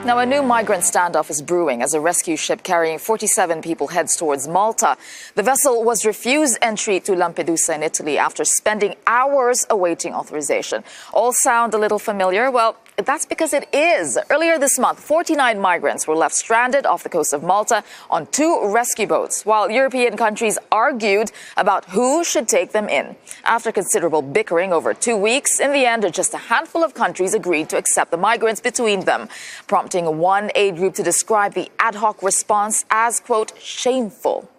Now, a new migrant standoff is brewing as a rescue ship carrying 47 people heads towards Malta. The vessel was refused entry to Lampedusa in Italy after spending hours awaiting authorization. All sound a little familiar? Well, that's because it is. Earlier this month, 49 migrants were left stranded off the coast of Malta on 2 rescue boats, while European countries argued about who should take them in. After considerable bickering over 2 weeks, in the end, just a handful of countries agreed to accept the migrants between them, prompting one aid group to describe the ad hoc response as, quote, shameful.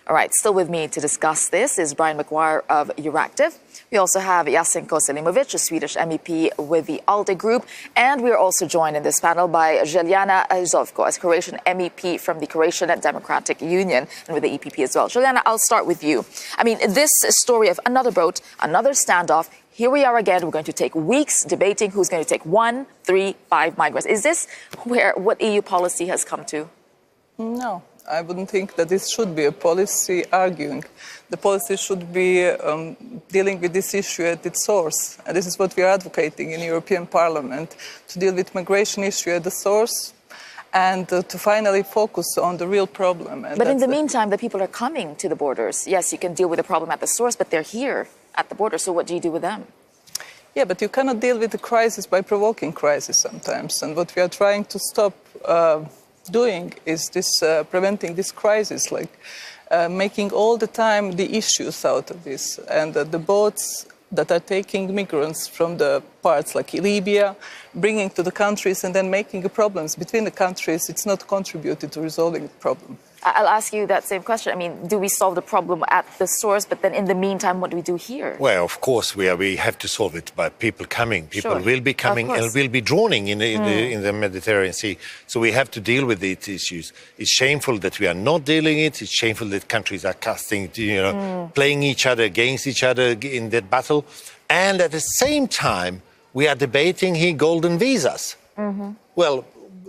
All right, still with me to discuss this is Brian McGuire of Euractiv. We also have Jasenko Selimovic, a Swedish MEP with the ALDE group. And we are also joined in this panel by Željana Zovko, a Croatian MEP from the Croatian Democratic Union and with the EPP as well. Željana, I'll start with you. I mean, this story of another boat, another standoff. Here we are again. We're going to take weeks debating who's going to take 1, 3, 5 migrants. Is this what EU policy has come to? No. I wouldn't think that this should be a policy arguing. The policy should be dealing with this issue at its source. And this is what we are advocating in the European Parliament, to deal with migration issue at the source and to finally focus on the real problem. And but in the meantime, the people are coming to the borders. Yes, you can deal with the problem at the source, but they're here at the border. So what do you do with them? Yeah, but you cannot deal with the crisis by provoking crisis sometimes. And what we are trying to stop doing is this preventing this crisis, like making all the time the issues out of this, and the boats that are taking migrants from the parts like Libya, bringing to the countries and then making the problems between the countries, it's not contributed to resolving the problem. I'll ask you that same question. I mean, do we solve the problem at the source, but then in the meantime, what do we do here? Well, of course, we have to solve it by people coming. People will be coming and will be drowning in the Mediterranean Sea. So we have to deal with these issues. It's shameful that we are not dealing it. It's shameful that countries are playing each other against each other in that battle. And at the same time, we are debating here golden visas. Well,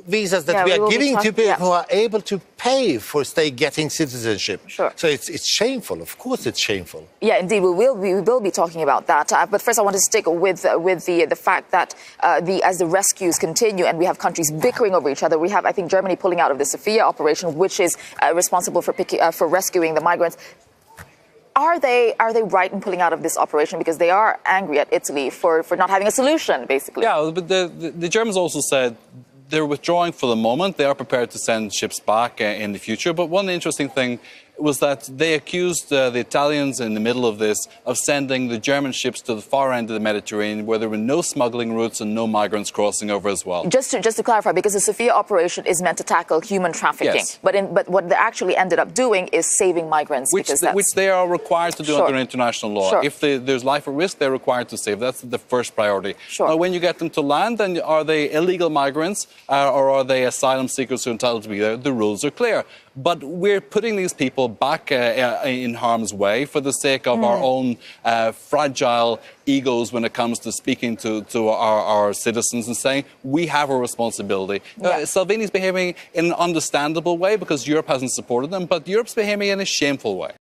visas that we are giving to people who are able to pay for getting citizenship. So it's shameful. Of course, it's shameful. Yeah, indeed, we will be talking about that. But first, I want to stick with the fact that as the rescues continue and we have countries bickering over each other, we have, I think, Germany pulling out of the Sophia operation, which is responsible for rescuing the migrants. Are they right in pulling out of this operation because they are angry at Italy for not having a solution, basically? Yeah, but the Germans also said they're withdrawing for the moment. They are prepared to send ships back in the future. But one interesting thing was that they accused the Italians in the middle of this of sending the German ships to the far end of the Mediterranean where there were no smuggling routes and no migrants crossing over as well. Just to clarify, because the Sophia operation is meant to tackle human trafficking, yes. but what they actually ended up doing is saving migrants. Which they are required to do under international law. If there's life at risk, they're required to save. That's the first priority. Now, when you get them to land, then are they illegal migrants or are they asylum seekers who are entitled to be there? The rules are clear. But we're putting these people back in harm's way for the sake of our own fragile egos when it comes to speaking to our citizens and saying we have a responsibility. Salvini's behaving in an understandable way because Europe hasn't supported them, but Europe's behaving in a shameful way.